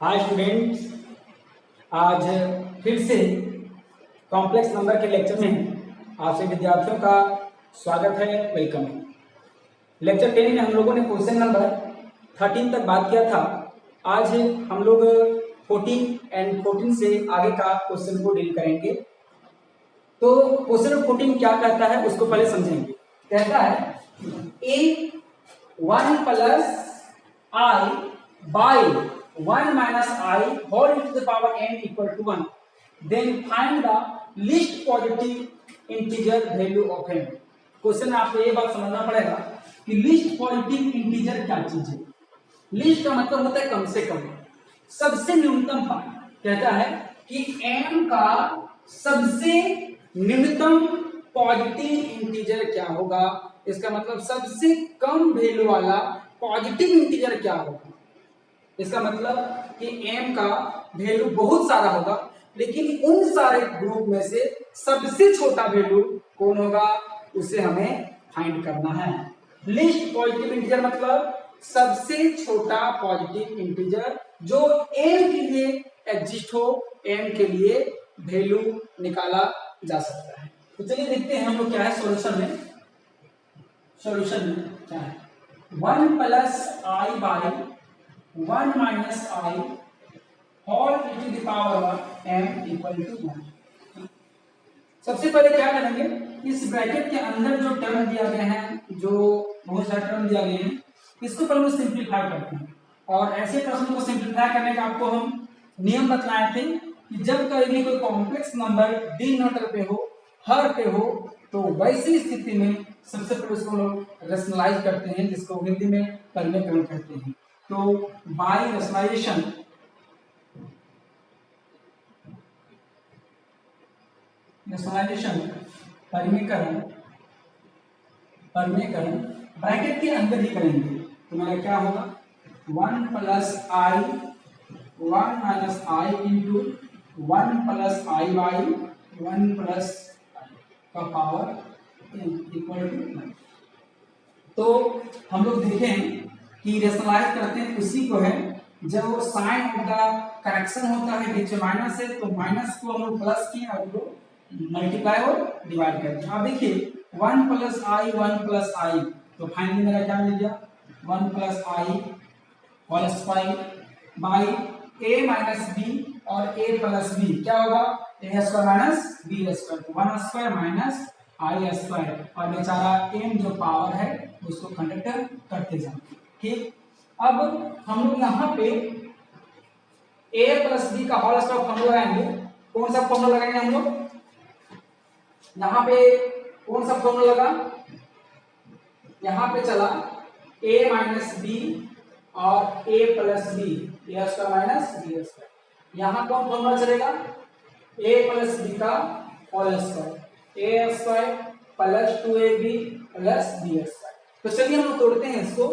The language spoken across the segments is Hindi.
हाय स्टूडेंट्स, आज फिर से कॉम्प्लेक्स नंबर के लेक्चर में आप सभी विद्यार्थियों का स्वागत है, वेलकम है। लेक्चर 10 में हम लोगों ने क्वेश्चन नंबर 13 तक बात किया था। आज हम लोग 14 एंड 14 से आगे का क्वेश्चन को डील करेंगे। तो क्वेश्चन नंबर 14 क्या कहता है उसको पहले समझेंगे। कहता है ए 1 plus I by 1 minus I whole into the power n equal to 1. Then find the least positive integer value of n. Question में आपको ये बात समझना पड़ेगा कि लीस्ट पॉजिटिव इंटीजर क्या चीज है। लीस्ट का मतलब होता है कम से कम, सबसे न्यूनतम मान। कहता है कि n का सबसे न्यूनतम पॉजिटिव इंटीजर क्या होगा। इसका मतलब सबसे कम वैल्यू वाला पॉजिटिव इंटीजर क्या होगा। इसका मतलब कि m का वैल्यू बहुत सारा होगा, लेकिन उन सारे ग्रुप में से सबसे छोटा वैल्यू कौन होगा उसे हमें फाइंड करना है। लीस्ट पॉजिटिव इंटीजर मतलब सबसे छोटा पॉजिटिव इंटीजर जो m के लिए एग्जिस्ट हो, m के लिए वैल्यू निकाला जा सकता है। तो चलिए देखते हैं हम लोग क्या है सॉल्यूशन में। सॉल्यूशन में क्या है 1 plus I by 1 minus I whole into the power m equal to 1। सबसे पहले क्या करेंगे, इस ब्रैकेट के अंदर जो टर्म दिया गया है, जो बहुत सारे टर्म दिया गए हैं, इसको पहले सिंपलीफाई करते हैं। और ऐसे प्रश्नों को सिंपलीफाई करने का आपको हम नियम बतलाए थे कि जब कभी कोई कॉम्प्लेक्स नंबर डिनोमिनेटर पे हो, हर पे हो, तो वैसी स्थिति में सबसे पहले उसको लोग रेशनलाइज करते हैं, जिसको हिंदी में परिमेयकरण कहते हैं। तो बाय रेशनलाइजेशन परिमेयकरण ब्रैकेट के अंदर ही करेंगे। तो मेरा क्या होगा 1 plus I 1 minus I into 1 plus I by 1 plus का पावर इक्वल टू 1। तो हम लोग देखें कि रेशनलाइज करते हैं उसी को है जब साइन ऑफ द करेक्शन होता है बीच में माइनस है, तो माइनस को हम लोग प्लस किए और उसको मल्टीप्लाई और डिवाइड करते हैं। अब देखिए 1 प्लस आई 1 प्लस आई, तो फाइनली मेरा क्या मिल गया 1 plus I whole square by a minus B और a प्लस बी क्या होगा a square minus b square, तो 1 स्क्वायर माइनस आई स्क्वायर, और बेचारा m जो पावर है उसको कंडक्ट करते जाएंगे। ठीक, अब हम लोग यहाँ पे a प्लस बी का होल स्क्वायर फॉर्मूला लगाएंगे। कौन सा फॉर्मूला लगाएंगे हम लोग यहाँ पे? कौन सा फॉर्मूला लगा? यहाँ पे चला a माइनस बी और a plus B, a square minus b square. यहाँ कौन फॉर्मूला चलेगा? a प्लस बी का whole square, a square plus 2ab plus b square. तो चलिए हम तोड़ते हैं, इसको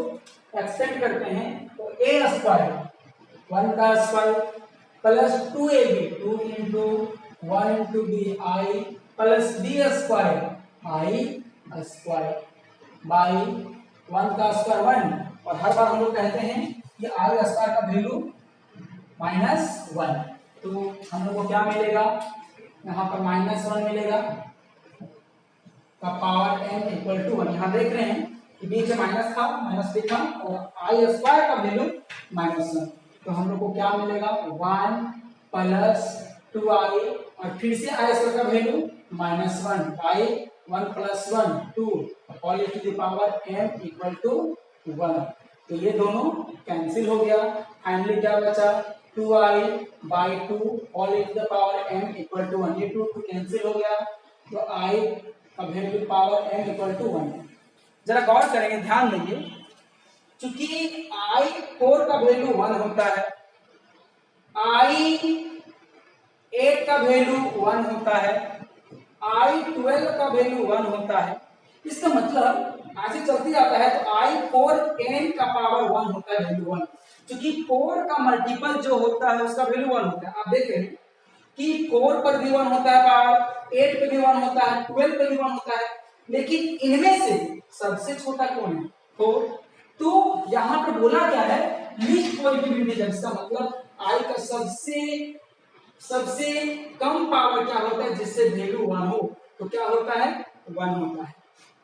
एक्सटेंड करते हैं। तो a स्क्वायर 1 का square plus 2ab 2 into 1 into B I plus B square I square by 1 का स्क्वायर 1, और हर बार हम लोग कहते हैं कि आई स्क्वायर का वैल्यू -1। तो हम लोग को क्या मिलेगा यहाँ पर -1 मिलेगा का पावर n इक्वल टू 1। यहाँ देख रहे हैं कि बीच में माइनस था, माइनस लिखा और आई स्क्वायर का वैल्यू -1, तो हम लोग को क्या मिलेगा 1 प्लस 2i और फिर से आई स्क्वायर का value -1 by 1 plus 1 2 all to the power m equal to 1। तो ये दोनों कैंसिल हो गया। फाइनली क्या बचा 2i by 2 all to the power m equal to 1। ये 2 कैंसिल हो गया, तो i का value power m equal to 1। जरा गौर करेंगे, ध्यान देंगे, चूंकि i4 का वैल्यू 1 होता है, i8 का वैल्यू 1 होता है, i12 का वैल्यू 1 होता है। इसका मतलब आगे चलते जाता है तो i4n का पावर 1 होता है, वैल्यू 1। क्योंकि 4 का मल्टीपल जो होता है उसका वैल्यू 1 होता है। आप देख रहे हैं कि 4 पर भी 1 होता है पावर, 8 पे भी 1 होता है, 12 पे भी 1 होता है, लेकिन इनमें से सबसे छोटा कौन है 4। तो यहाँ पे बोला क्या है लीस्ट पॉजिटिव इंटीजर, इसका मतलब आई का सबसे कम पावर क्या होता है जिससे वैल्यू 1 हो, तो क्या होता है 1 होता है।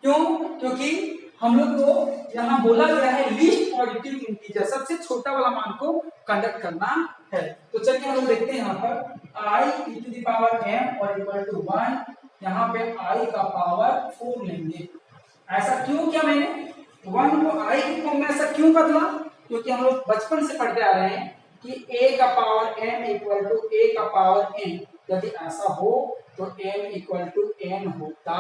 क्यों? क्योंकि हम लोग को यहाँ बोला गया है लीस्ट पॉजिटिव इंटीजर, सबसे छोटा वाला मान को कंडक्ट करना है। तो चलिए हम लोग देखते हैं यहाँ पर आई ई टू द पावर m और इक्वल टू 1, यहाँ पे आई का पावर 4 लेंगे। ऐसा क्यों किया मैंने, 1 को आई की फॉर्म में ऐसा क्यों बदला, क्योंकि हम लोग बचपन से पढ़ते आ रहे हैं कि a का power m equal to a का पावर n, यदि ऐसा हो तो m इक्वल टू n होता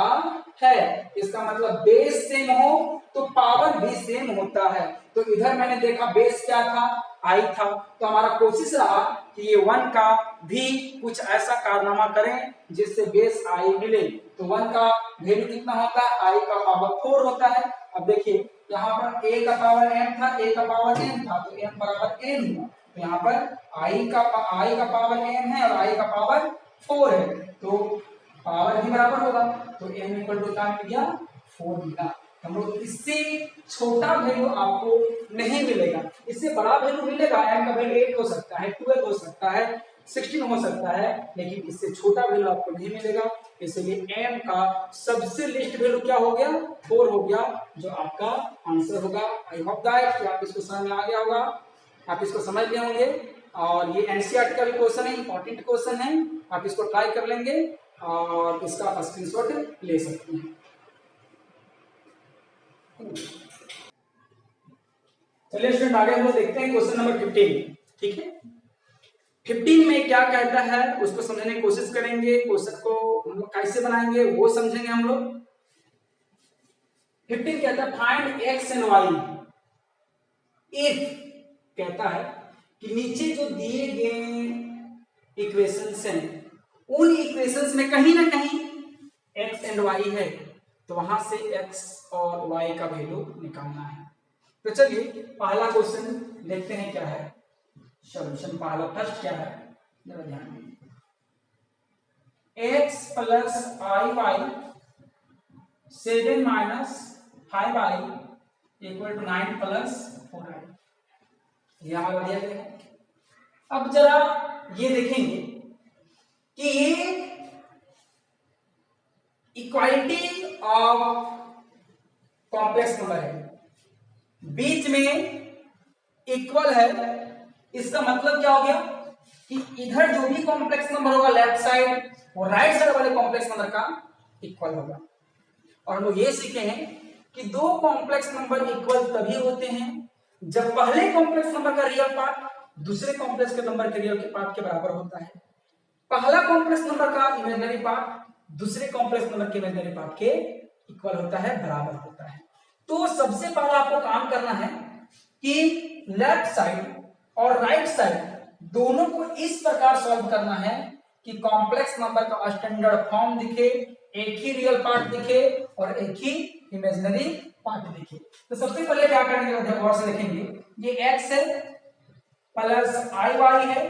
है। इसका मतलब बेस सेम हो तो पावर भी सेम होता है। तो इधर मैंने देखा बेस क्या था, i था, तो हमारा कोशिश रहा कि ये 1 का भी कुछ ऐसा कारनामा करें जिससे बेस i मिले। तो 1 का वैल्यू कितना होता है, i का पावर 4 होता है। अब देखिए यहाँ पर a का पावर m था, a का पावर n था, तो m बराबर n हुआ। तो यहाँ पर i का पावर m है और i का पावर 4 है, तो पावर भी बराबर होगा, तो m इक्वल टू क्या मिल गया 4 मिला। हम लोग इससे छोटा वैल्यू आपको नहीं मिलेगा, इससे बड़ा वैल्यू मिलेगा। m का वैल्यू 8 हो सकता है, 12 हो सकता है, 16 हो सकता है, लेकिन इससे छोटा वैल्यू आपको नहीं मिलेगा। इसलिए m का सबसे लिस्ट वैल्यू क्या हो गया 4 हो गया, जो आपका आंसर होगा। आई होप दैट कि आप इसको समझ में आ गया होगा, आप इसको समझ लिए होंगे। और ये एनसीईआरटी का भी क्वेश्चन है, इंपॉर्टेंट क्वेश्चन है, आप इसको ट्राई कर लेंगे और इसका आप स्क्रीनशॉट ले सकते हैं। चलिए स्टूडेंट आगे हम लोग देखते हैं क्वेश्चन नंबर 15। ठीक है, 15 में क्या कहता है उसको समझने की कोशिश करेंगे। क्वेश्चन को हम लोग कैसे बनाएंगे वो समझेंगे हम लोग। 15 कहता है find X and Y if, कहता है कि नीचे जो दिए गए इक्वेशंस हैं उन इक्वेशंस में कहीं ना कहीं x एंड y है, तो वहां से x और y का वैल्यू निकालना है। तो चलिए पहला क्वेश्चन देखते हैं क्या है सॉल्यूशन। पहला फर्स्ट क्या है जरा ध्यान दीजिए, x plus I Y 7 minus 5i equal to 9 plus 4i, यहां बढ़िया गया। अब जरा ये देखेंगे कि ये इक्वालिटी ऑफ कॉम्प्लेक्स नंबर है, बीच में इक्वल है। इसका मतलब क्या हो गया कि इधर जो भी कॉम्प्लेक्स नंबर होगा लेफ्ट साइड वो राइट साइड वाले कॉम्प्लेक्स नंबर का इक्वल होगा। और हम लोग ये सीखे हैं कि दो कॉम्प्लेक्स नंबर इक्वल तभी होते हैं जब पहले कॉम्प्लेक्स नंबर का रियल पार्ट दूसरे कॉम्प्लेक्स के नंबर के रियल पार्ट के बराबर होता है, पहला कॉम्प्लेक्स नंबर का इमेजिनरी पार्ट दूसरे कॉम्प्लेक्स नंबर के इमेजिनरी पार्ट के इक्वल होता है, बराबर होता है। तो सबसे पहला आपको काम करना है कि लेफ्ट साइड और राइट साइड दोनों को इस प्रकार सॉल्व करना है कि कॉम्प्लेक्स नंबर का स्टैंडर्ड फॉर्म दिखे, एक ही रियल पार्ट दिखे और एक ही इमेजिनरी पार्ट दिखे। तो सबसे पहले क्या करेंगे गौर से देखेंगे, ये x है प्लस आई वाई है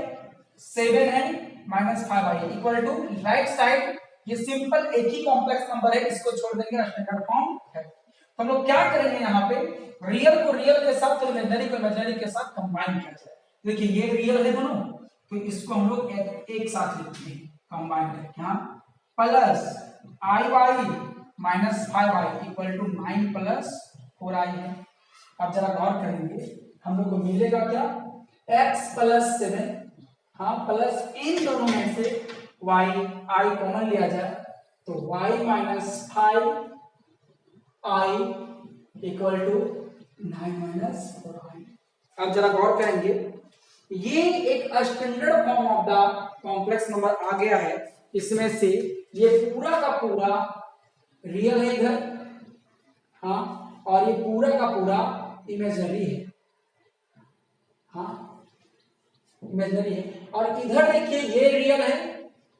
7 है minus 5i equal to right side ये सिंपल एक ही कॉम्प्लेक्स नंबर है, इसको छोड़ देंगे स्टैंडर्ड फॉर्म है। तो हम लोग क्या करेंगे यहाँ पे रियल को रियल के साथ और इमेजिनरी को इमेजिनरी के साथ कंबाइन किया जाए। देखिए ये रियल है दोनों, तो इसको हम लोग एक साथ लिखते हैं कंबाइन करके, हाँ plus I Y minus 5i equal to 9 plus 4i है। अब जरा गौर करेंगे हम लोग को मिलेगा क्या x प्लस 7, हाँ प्लस इन दोनों में से y i कॉमन लिया जाए तो y minus 5i equal to 9 minus 4i। अब जरा गौर करेंगे ये एक standard form of the complex number आ गया है, इसमें से ये पूरा का पूरा रियल है इधर, हाँ और ये पूरा का पूरा इमेजिनरी है, हाँ इमेजिनरी है। और इधर देखिए ये रियल है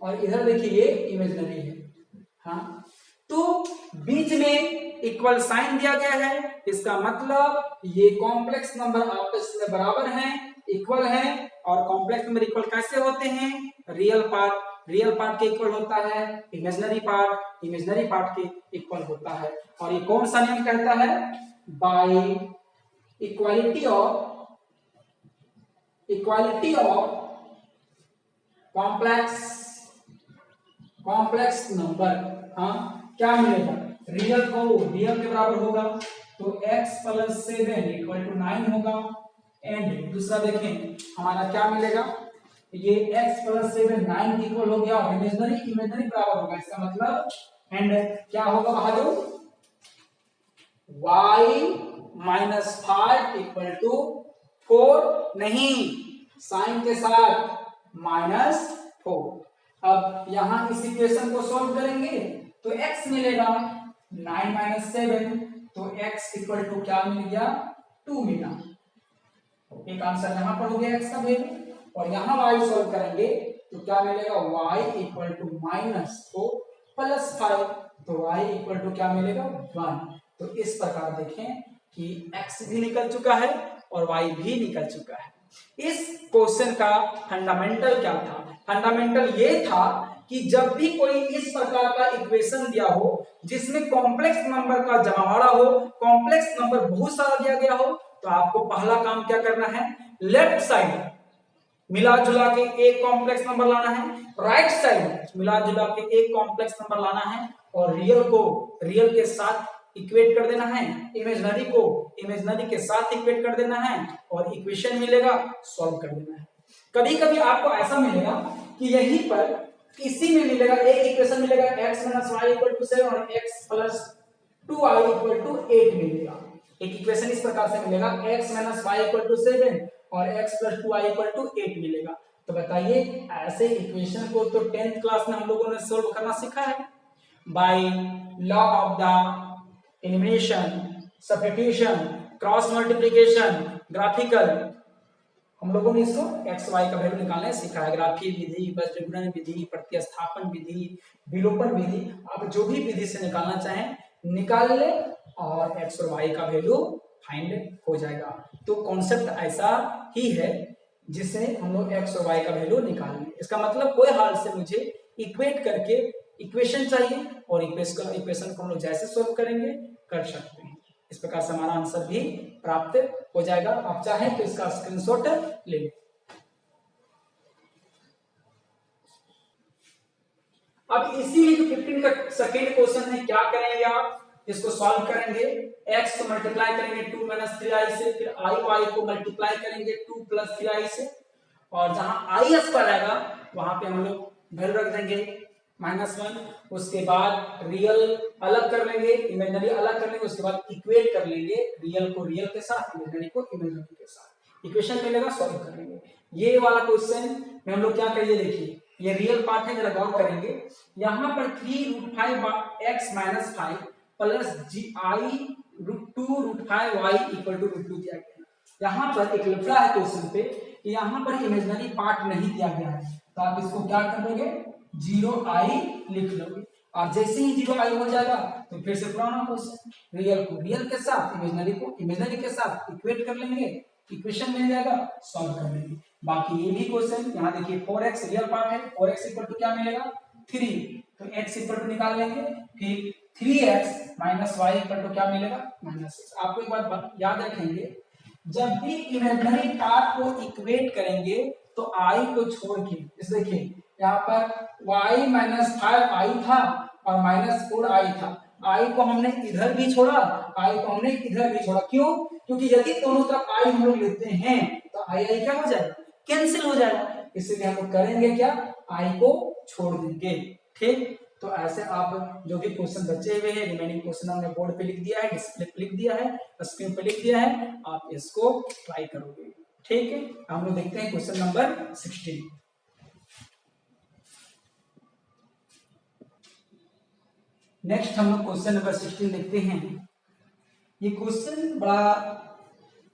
और इधर देखिए ये इमेजिनरी है, हाँ तो बीच में इक्वल साइन दिया गया है, इसका मतलब ये कॉम्प्लेक्स नंबर आपस में बराबर हैं, इक्वल हैं। और कॉम्प्लेक्स नंबर इक्वल कैसे होते हैं, रियल पार्ट के इक्वल होता है, इमेजिनरी पार्ट के इक्वल होता है। और ये कौन सा नियम कहता है, by equality of equality of complex number, हाँ क्या मिलेगा, रियल को रियल के बराबर होगा तो x प्लस 7 इक्वल टू 9 होगा। एंड दूसरा देखें हमारा क्या मिलेगा, ये x प्लस 7 9 इक्वल हो गया और इमेजिनरी इमेजिनरी बराबर होगा, इसका मतलब एंड क्या होगा बहादुर, y माइनस 5 इक्वल टू 4 नहीं, साइन के साथ -4। अब यहां इस इक्वेशन को सॉल्व करेंगे तो x मिलेगा 9 माइनस 7, तो x इक्वल टू क्या मिल गया, 2 मिला। एक आंसर यहां पर हो गया x का वैल्यू, और यहां y सॉल्व करेंगे तो क्या मिलेगा, y इक्वल टू -4 प्लस 5, तो y इक्वल टू क्या मिलेगा, 1। तो इस प्रकार देखें कि x भी निकल चुका है और y भी निकल चुका है। इस क्वेश्चन का फंडामेंटल क्या था, फंडामेंटल ये था कि जब भी कोई इस प्रकार का इक्वेशन दिया हो जिसमें कॉम्प्लेक्स नंबर का जमावड़ा हो, कॉम्प्लेक्स नंबर बहुत सारा दिया गया हो, तो आपको पहला काम क्या करना है, लेफ्ट साइड मिला जुला के एक कॉम्प्लेक्स नंबर लाना है, राइट साइड मिला जुला के एक कॉम्प्लेक्स नंबर लाना है, और रियल को रियल के साथ इक्वेट कर देना है, इमेजिनरी को इमेजिनरी के साथ इक्वेट कर देना है, और इक्वेशन मिलेगा सॉल्व कर देना है। कभी कभी आपको ऐसा मिलेगा कि यहीं पर इसी में मिलेगा, एक इक्वेशन मिलेगा x minus Y equal to 7 और x plus 2y equal to 8 मिलेगा। एक इक्वेशन इस प्रकार से मिलेगा x minus Y equal to 7 और x plus 2y equal to 8 मिलेगा। तो बताइए ऐसे इक्वेशन को तो 10th क्लास में हम लोगों ने सॉल्व करना सीखा है by law of the elimination, substitution, cross multiplication, graphical, हम लोगों ने इसको x y का वैल्यू निकालना सीखा है। ग्राफीय विधि, बज्रगुणन विधि, प्रतिस्थापन विधि, विलोपन विधि, आप जो भी विधि से निकालना चाहें निकाल ले और x और y का वैल्यू फाइंड हो जाएगा। तो कॉन्सेप्ट ऐसा ही है जिससे हम लोग x और y का वैल्यू निकाल लें। इसका मतलब कोई हाल से मुझे इक्वेट करके इक्वेशन चाहिए और इक्वेशन को हम लोग जैसे सॉल्व करेंगे कर सकते हैं। इस प्रकार से हमारा आंसर भी प्राप्त हो जाएगा। आप चाहें तो इसका स्क्रीनशॉट ले लें। अब इसी में जो 15 का सेकेंड क्वेश्चन है, क्या करेंगे आप, इसको सॉल्व करेंगे, x को मल्टीप्लाई करेंगे 2 माइनस 3i से, फिर i y को मल्टीप्लाई करेंगे 2 प्लस 3i से, और जहां i s पर आएगा वहां पे हम लोग वैल्यू रख देंगे -1। उसके बाद रियल अलग कर लेंगे, इमेजिनरी अलग कर लेंगे, उसके बाद इक्वेट कर लेंगे रियल को रियल के साथ, इमेजिनरी को इमेजिनरी के साथ, इक्वेशन मिलेगा सॉल्व कर लेंगे। ये वाला क्वेश्चन में हम लोग क्या करिए, देखिए ये रियल पार्ट है, जरा गौर करेंगे। यहाँ पर 3√5x minus 5 plus i√2√5y equal to √2 दिया गया है। यहाँ पर एक लफड़ा है क्वेश्चन पे कि यहाँ पर इमेजिनरी पार्ट नहीं दिया गया है, तो आप इसको क्या कर लोगे, 0i लिख लोगे, और जैसे ही 0i हो जाएगा तो फिर से पुराना क्वेश्चन, रियल को रियल के साथ, इमेजिनरी को इमेजिनरी के साथ इक्वेट कर लेंगे, इक्वेशन मिल जाएगा, सॉल्व कर लेंगे। बाकी ये भी क्वेश्चन यहाँ देखिए 4x रियल पार्ट है, 4x इक्वल टू क्या मिलेगा 3, तो x इक्वल टू निकाल लेंगे, फिर 3x minus y equal to क्या मिलेगा -6। आपको एक बात याद रखेंगे, जब भी इमेजिनरी पार्ट को इक्वेट करेंगे तो i को छोड़ के, इस देखिए यहाँ पर y माइनस 5i था और -4i था, i को हमने इधर भी छोड़ा, i को हमने इधर भी छोड़ा, क्यों, क्योंकि यदि दोनों तरफ i हम लोग लेते हैं तो i क्या हो जाएगा, कैंसिल हो जाएगा, इसलिए हम लोग करेंगे क्या, i को छोड़ देंगे। ठीक, तो ऐसे आप जो भी क्वेश्चन बचे हुए हैं, रिमेनिंग क्वेश्चन हमने बोर्ड पे लिख दिया है, डिस्प्ले पे लिख दिया है, स्क्रीन पे लिख दिया है, आप इसको ट्राई करोगे। ठीक है, हम लोग देखते हैं क्वेश्चन नंबर 16। नेक्स्ट हम लोग क्वेश्चन नंबर 16 देखते हैं। ये क्वेश्चन बड़ा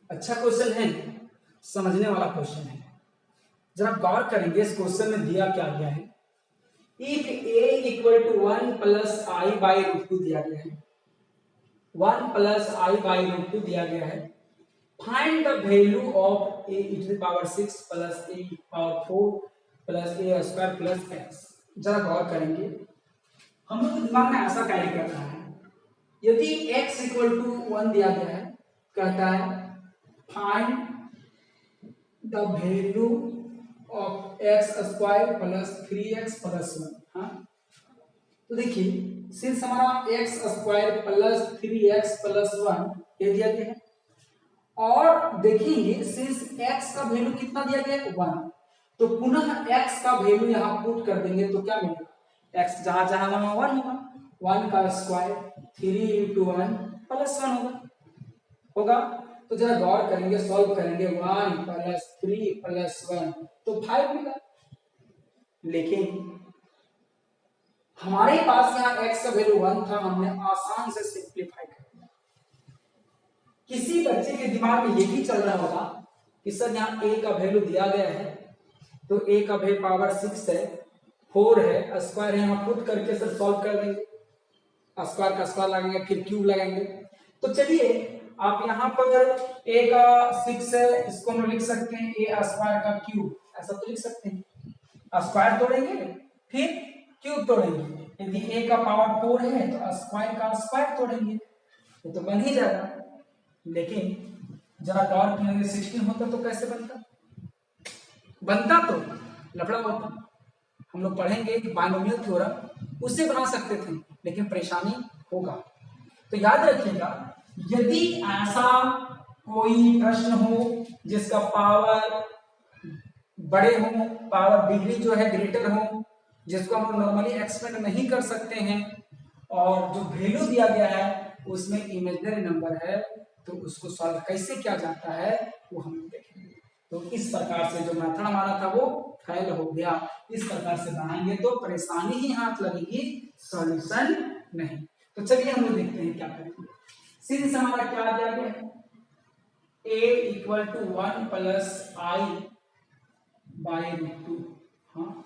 अच्छा क्वेश्चन है, समझने वाला क्वेश्चन है। जरा गौर करेंगे इस क्वेश्चन में दिया क्या गया है। If a equal to 1 plus i by √2 दिया गया है, 1 प्लस i बाई √2 दिया गया है, find the value of a e to the power 6 plus a e to the power 4 plus a square plus x। जरा गौर करेंगे, हम लोग दिमाग में ऐसा कैरी करना है, यदि x इक्वल टू 1 दिया गया है, कहता है find the value of x square plus 3x plus 1। हाँ, तो देखिए सिंस हमारा x square plus 3x plus 1 ये दिया गया है, और देखेंगे सिंस x का वैल्यू कितना दिया गया है 1, तो पुनः x का वैल्यू यहाँ पुट कर देंगे तो क्या मिलेगा, x जहां जहां वहां 1 होगा, 1 का स्क्वायर 3 इंटू 1 प्लस 1 होगा। तो जरा गौर करेंगे, सॉल्व करेंगे, 1 प्लस 3 प्लस 1 तो 5 मिला। लेकिन हमारे पास यहाँ x का वैल्यू 1 था, हमने आसान से सिंप्लीफाई कर दिया। किसी बच्चे के दिमाग में ये भी चल रहा होगा कि सर यहाँ a का वैल्यू दिया गया है, तो a का वैल्यू पावर 6 है, 4 है, स्क्वायर यहाँ पुट करके सर सॉल्व कर देंगे, स्क्वायर का स्क्वायर लगाएंगे फिर क्यूब लगाएंगे। तो चलिए आप यहाँ पर a का 6 है, इसको हम लिख सकते हैं a स्क्वायर का क्यूब, ऐसा तो लिख सकते हैं। स्क्वायर तोड़ेंगे फिर क्यूब तोड़ेंगे, यदि a का पावर 4 है तो स्क्वायर का स्क्वायर तोड़ेंगे, ये तो बन ही जाएगा। लेकिन जरा गौर कीजिए 16 होता तो कैसे बनता तो लफड़ा होता। हम लोग पढ़ेंगे बाइनोमियल थ्योरम, उससे बना सकते थे, लेकिन परेशानी होगा। तो याद रखिएगा, यदि ऐसा कोई प्रश्न हो जिसका पावर बड़े हो, पावर डिग्री जो है ग्रेटर हो, जिसको हम नॉर्मली एक्सपेंड नहीं कर सकते हैं, और जो वैल्यू दिया गया है उसमें इमेजिनरी नंबर है, तो उसको सॉल्व कैसे किया जाता है वो हम देखेंगे। तो इस प्रकार से जो मेथड हमारा था वो फेल हो गया। इस प्रकार से बनाएंगे तो परेशानी ही हाथ लगेगी, सॉल्यूशन नहीं। तो चलिए हम लोग देखते हैं क्या करेंगे। सिंस हमारा क्या दिया गया है, a equal to 1 plus I by root 2। हाँ,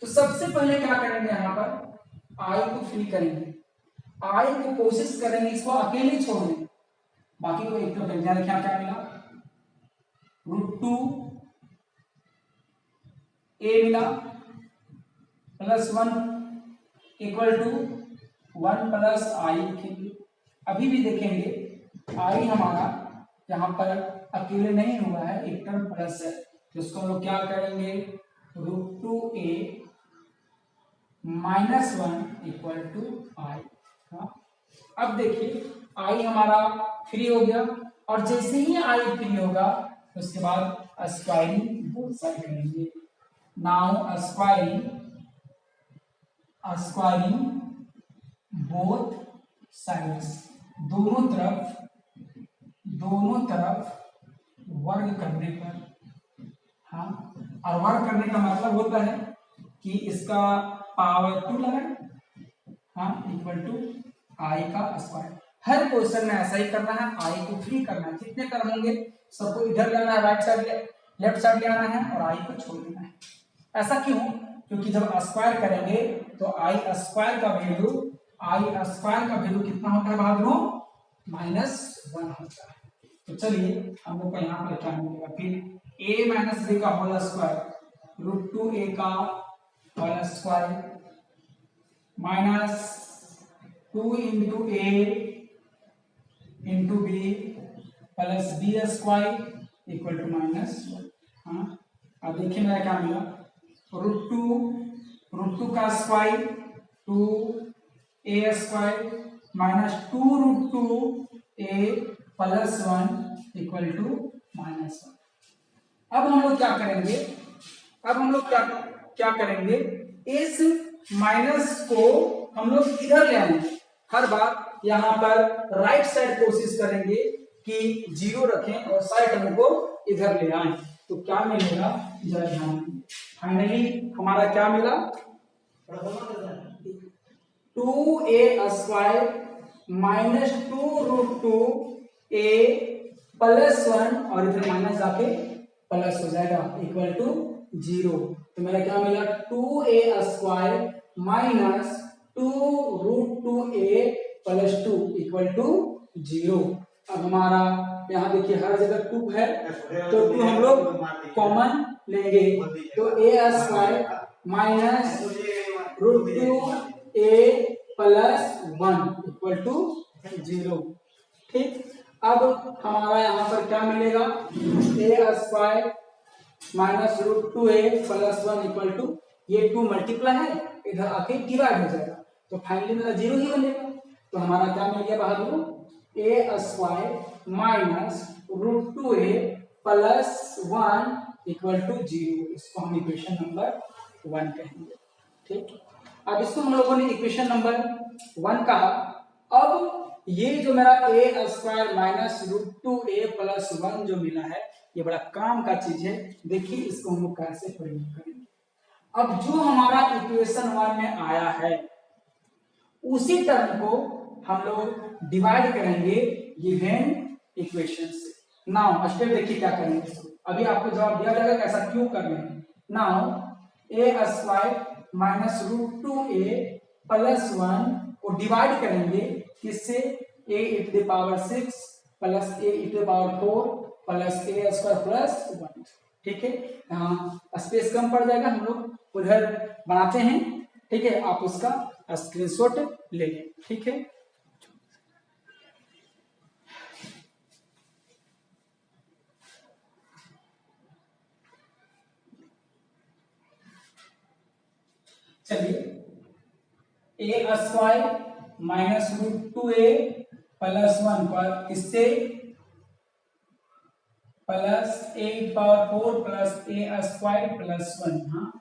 तो सबसे पहले क्या करेंगे, यहाँ पर आई को फ्री करेंगे, आई को कोशिश करेंगे इसको अकेले छोड़ने, बाकी को एक तो ध्यान रखें क्या मिला, रूट 2 a मिला प्लस 1 इक्वल टू 1 प्लस आई लिखेंगे। अभी भी देखेंगे आई हमारा यहाँ पर अकेले नहीं हुआ है, एक टर्म प्लस है, तो इसको हम लोग क्या करेंगे, root 2a minus 1 equal to i. अब देखिए आई हमारा फ्री हो गया, और जैसे ही आई फ्री होगा उसके बाद स्क्वायरिंग बोथ साइड करेंगे। नाउ स्क्वायरिंग बोथ साइड्स, दोनों तरफ वर्ग करने पर, हाँ, और वर्ग करने का मतलब होता है कि इसका पावर 2 लगाए, हाँ, इक्वल टू आई का स्क्वायर। हर क्वेश्चन में ऐसा ही करना है, आई को फ्री करना है, कितने टर्म होंगे सबको इधर ले आना है, राइट साइड लेफ्ट साइड ले आना है, और आई को छोड़ देना है। ऐसा क्यों, क्योंकि जब स्क्वायर करेंगे तो आई स्क्वायर का वैल्यू कितना होता है बहादुरों, -1 होता है। तो चलिए हम लोग को यहाँ पर क्या मिलेगा, फिर a माइनस b का होल स्क्वायर रूट 2a का whole square minus 2 into a into b plus b square equal to -1। हाँ, अब देखिए मेरा क्या मिला, रूट टू का square 2a square minus 2 root 2a plus 1 equal to -1। अब हम लोग क्या करेंगे, इस माइनस को हम लोग इधर ले आएंगे, हर बार यहाँ पर राइट साइड कोशिश करेंगे कि 0 रखें और साइड टर्म को इधर ले आए, तो क्या मिलेगा जरा ध्यान। फाइनली हमारा क्या मिला, 2a square minus 2 root 2a plus 1, और इधर माइनस जाके प्लस हो जाएगा इक्वल टू 0। तो मेरा क्या मिला, 2a square minus 2 root 2a plus 2 equal to 0। अब हमारा यहाँ देखिए हर जगह 2 है, तो 2 हम लोग कॉमन लेंगे, तो a square minus root 2a plus 1 equal to 0। ठीक, अब हमारा यहाँ पर क्या मिलेगा, a square minus root two A plus one equal to, ये टू मल्टीप्लाई है, इधर आके डिवाइड हो जाएगा, तो फाइनली मेरा जीरो ही बनेगा। तो हमारा क्या मिल गया बहादुर, a square minus root two A plus one equal to zero. इसको हम इक्वेशन नंबर 1 कहेंगे। ठीक, अब इसको हम लोगों ने इक्वेशन नंबर 1 कहा। अब ये जो मेरा ए स्क्वायर माइनस रूट टू ए प्लस वन जो मिला है, ये बड़ा काम का चीज है। देखिए इसको हम लोग कैसे प्रयोग करेंगे। अब जो हमारा इक्वेशन 1 में आया है उसी टर्म को हम लोग डिवाइड करेंगे गिवन इक्वेशन से। नाउ स्टेप देखिए क्या करेंगे। अभी आपको जवाब दिया जाएगा कि ऐसा क्यों कर रहे हैं। Now A square minus root two A plus one को डिवाइड करेंगे किससे, A e to the power 6 plus A e to the power 4 plus A square plus 1। ठीक है, यहाँ स्पेस कम पड़ जाएगा, हम लोग उधर बनाते हैं। ठीक है, आप उसका स्क्रीनशॉट ले लें। ठीक है, चलिए ए स्क्वायर माइनस रूट टू ए प्लस वन पर इससे प्लस ए पावर 4 प्लस ए स्क्वायर प्लस 1। हाँ,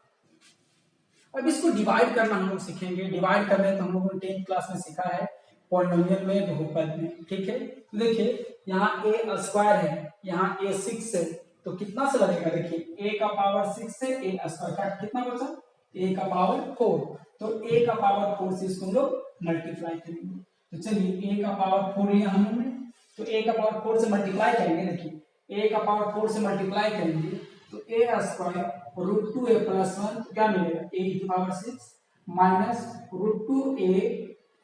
अब इसको डिवाइड करना हम लोग सीखेंगे। डिवाइड करने तो हम लोगों ने 10th क्लास में सीखा है, पॉलिनोमियल में, बहुपद में। ठीक है, तो देखिए यहाँ ए स्क्वायर है, यहाँ ए 6 है, तो कितना से लगेगा, देखिए ए का पावर 6 से ए स्क्वायर का कितना बचा, ए का पावर 4, तो ए का पावर 4 से इसको हम लोग मल्टीप्लाई करेंगे। तो चलिए ए का पावर 4 लिया हमने, तो ए का पावर 4 से मल्टीप्लाई करेंगे। देखिए ए का पावर 4 से मल्टीप्लाई करेंगे तो ए स्क्वायर रूट टू ए प्लस वन, तो क्या मिलेगा, ए की power 6 minus root two a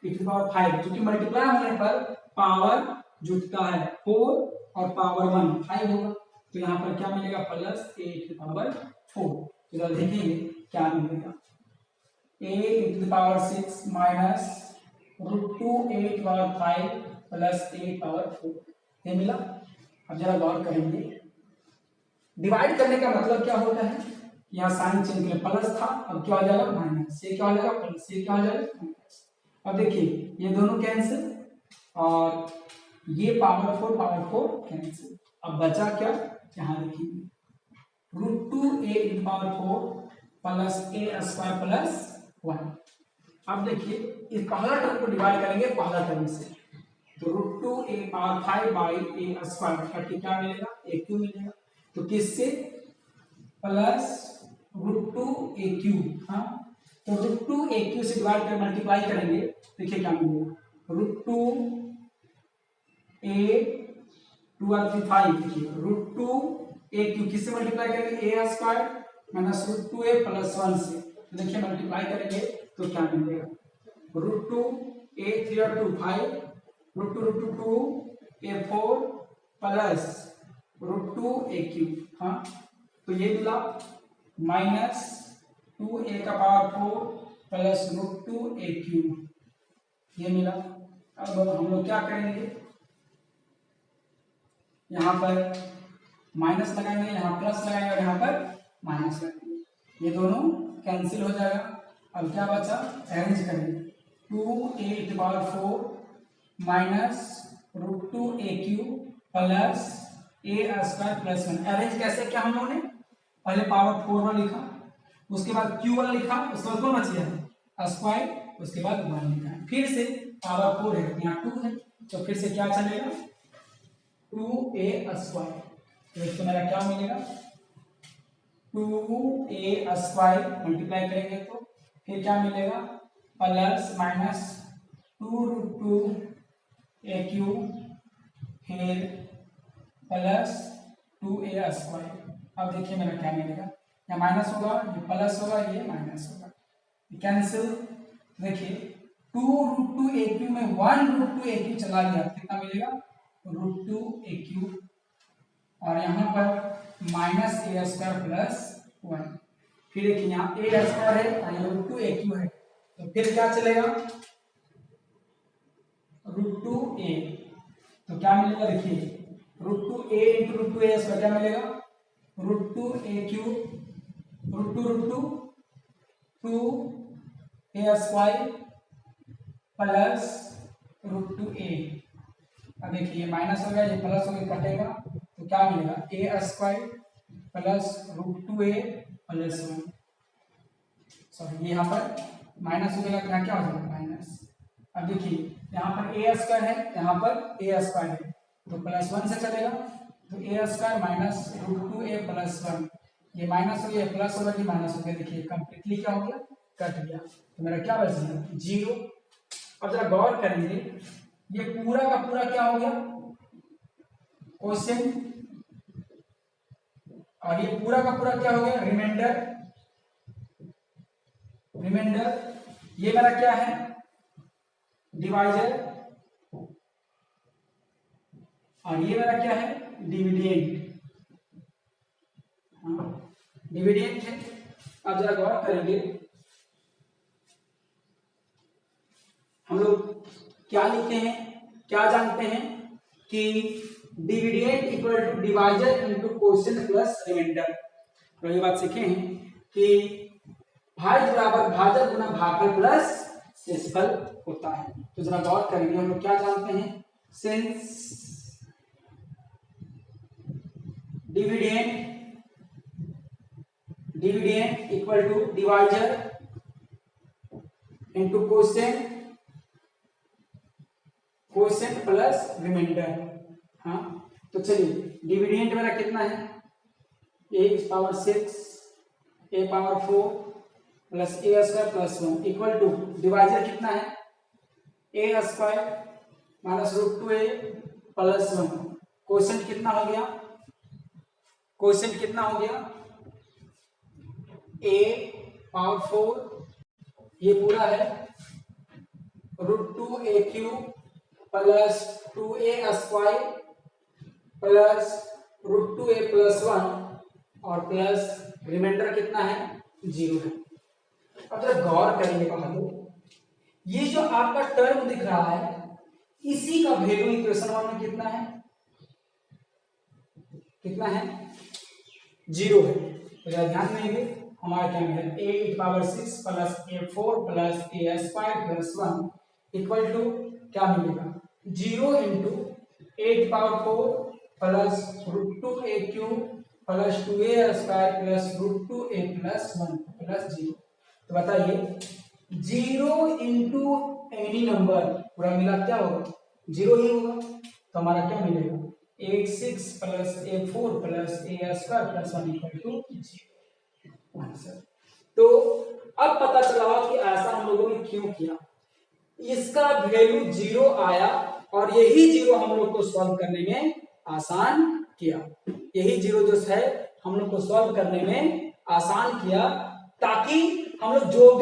की पावर 5, जो कि मल्टीप्लाई होने पर पावर जुटता है 4 और पावर 1 5 होगा। तो यहाँ पर क्या मिलेगा, प्लस ए की पावर 4। तो देखेंगे क्या मिलेगा, a into power 6 minus root two a की पावर 5 प्लस ए पावर 4, ये मिला। अब जरा गौर करेंगे, डिवाइड करने का मतलब क्या होता है, यहाँ साइन चिन्ह के लिए प्लस था, अब क्या हो जाएगा माइनस, ये क्या हो जाएगा प्लस, ये क्या हो जाएगा माइनस। अब देखिए ये दोनों कैंसिल और ये पावर 4 कैंसिल। अब बचा क्या, यहाँ देखिए रूट टू ए इंटू पावर 4 प्लस ए स्क्वायर प्लस 1। अब देखिए इस पहला टर्म को डिवाइड करेंगे पहला टर्म से, तो root two A power 5 by A square करके क्या मिलेगा, ए क्यू मिलेगा। तो किससे, plus root two A cube. हाँ, तो रूट टू ए क्यू से डिवाइड कर मल्टीप्लाई करेंगे, देखिए क्या मिलेगा, रूट टू ए 2 और 3 5। देखिए रूट टू ए क्यू किससे मल्टीप्लाई करेंगे, ए स्क्वायर माइनस रूट टू ए प्लस 1 से। तो देखिए मल्टीप्लाई करेंगे तो क्या मिलेगा, रूट टू ए 3 और 2 5, root two 2 A 4 plus root two A cube. हाँ, तो ये मिला माइनस 2 ए का power 4 plus root two A Q, ये मिला। अब हम लोग क्या करेंगे, यहाँ पर माइनस लगाएंगे, यहाँ प्लस लगाएंगे और यहाँ पर माइनस लगाएंगे, ये दोनों कैंसिल हो जाएगा। अब क्या बचा, अरेंज करेंगे, 2 ए की power 4 minus root two A Q plus A square plus 1। Arrange कैसे किया हम लोगों ने, पहले पावर 4 वाला लिखा, उसके बाद क्यू वाला लिखा, उसके बाद कौन बची है स्क्वायर, उसके बाद 1 लिखा है, फिर से पावर 4 है, यहाँ 2 है, तो फिर से क्या चलेगा 2a स्क्वायर। तो इसको मेरा क्या मिलेगा, 2a स्क्वायर मल्टीप्लाई करेंगे तो फिर क्या मिलेगा, plus minus 2 root two A Q फिर प्लस 2a स्क्वायर। अब देखिए मेरा क्या मिलेगा, यहाँ माइनस होगा, ये प्लस होगा, ये माइनस होगा, कैंसिल। देखिए 2 रूट टू ए क्यू में 1 रूट टू ए क्यू चला गया, कितना मिलेगा रूट टू ए क्यू, और यहाँ पर माइनस ए स्क्वायर प्लस 1। फिर देखिए यहाँ ए स्क्वायर है और यहाँ रूट टू ए क्यू है, तो फिर क्या चलेगा रूट टू ए, तो क्या मिलेगा, देखिए रूट टू ए इंटू रूट टू ए स्क्वायर क्या मिलेगा, root two a cube root two A square plus root two ए। अब देखिए माइनस हो गया, ये प्लस हो गया, कटेगा तो क्या मिलेगा, ए स्क्वायर प्लस रूट टू ए प्लस 1। सॉरी यहाँ पर माइनस हो जाएगा, यहाँ क्या हो जाएगा माइनस। अब देखिए यहाँ पर ए स्क्वायर है, यहाँ पर ए स्क्वायर है, तो प्लस 1 से चलेगा, तो ए स्क्वायर माइनस रूट टू ए प्लस 1, ये माइनस हो गया प्लस होगा कि माइनस हो गया, देखिए कंप्लीटली क्या हो गया, कट गया, तो मेरा क्या बच गया 0। अब जरा गौर करेंगे, ये पूरा का पूरा क्या हो गया क्वेश्चन, और ये पूरा का पूरा क्या हो गया रिमाइंडर। ये मेरा क्या है डिवाइजर, और ये मेरा क्या है डिविडेंड। डिविडेंड है। अब जरा गौर करेंगे, हम लोग क्या लिखते हैं, क्या जानते हैं कि dividend equal to divisor into quotient plus remainder. तो ये बात सीखे हैं कि भाज्य बराबर भाजक गुना भागफल प्लस शेषफल होता है। तो जरा गौर करेंगे, हम लोग क्या जानते हैं, since dividend equal to divisor into quotient plus remainder. हाँ तो चलिए डिविडेंड मेरा कितना है, a⁻6 a⁻4 plus A square plus 1 equal to divisor कितना है A square minus root two A plus 1। Quotient कितना हो गया, क्वोशिएंट कितना हो गया a⁻4, ये पूरा है root two a cube plus 2a square plus root two A plus 1 और प्लस रिमाइंडर कितना है 0 है। अब जरा गौर करेंगे बहादुर, ये जो आपका टर्म दिख रहा है इसी का वैल्यू इक्वेशन 1 में कितना है, कितना है 0 है। तो जरा ध्यान देंगे, हमारा क्या मिलेगा a⁻6 plus a4 plus A square plus 1 equal to क्या मिलेगा 0 into 8⁴ plus root two a cube plus 2a square plus root two A plus 1 plus 0। तो बताइए 0 इंटू एनी नंबर पूरा मिला क्या होगा 0 ही होगा, तो हमारा क्या मिलेगा 86 plus a4 plus A square plus 1 equal to 0 answer. तो अब पता चला कि ऐसा हम लोगों ने क्यों किया, इसका वैल्यू 0 आया और यही 0 हम लोग को सॉल्व करने में आसान किया, यही 0 जो है हम लोग को सॉल्व करने में आसान किया, ताकि हम लोग जो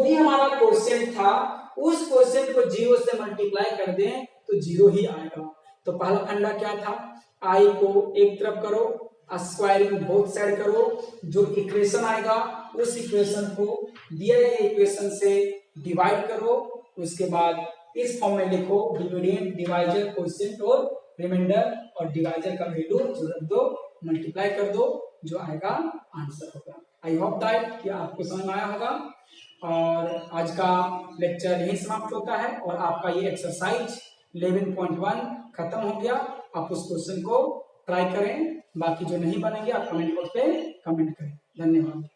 भी हमारा क्वेश्चन था उस क्वेश्चन को 0 से मल्टीप्लाई कर दें तो 0 ही आएगा। तो पहला फंडा क्या था, आई को एक तरफ करो, स्क्वायरिंग बोथ साइड करो, जो इक्वेशन आएगा उस इक्वेशन को दिए गए इक्वेशन से डिवाइड करो, उसके बाद इस फॉर्म में लिखो डिविडेंड डिवाइजर क्वोशिएंट और रिमाइंडर, और डिवाइजर का वैल्यू रख दो, मल्टीप्लाई कर दो, जो आएगा आंसर होगा। आई होप दैट कि आपको समझ में आया होगा, और आज का लेक्चर यही समाप्त होता है और आपका ये एक्सरसाइज 11.1 खत्म हो गया। आप उस क्वेश्चन को ट्राई करें, बाकी जो नहीं बनेंगे आप कमेंट बॉक्स पे कमेंट करें। धन्यवाद।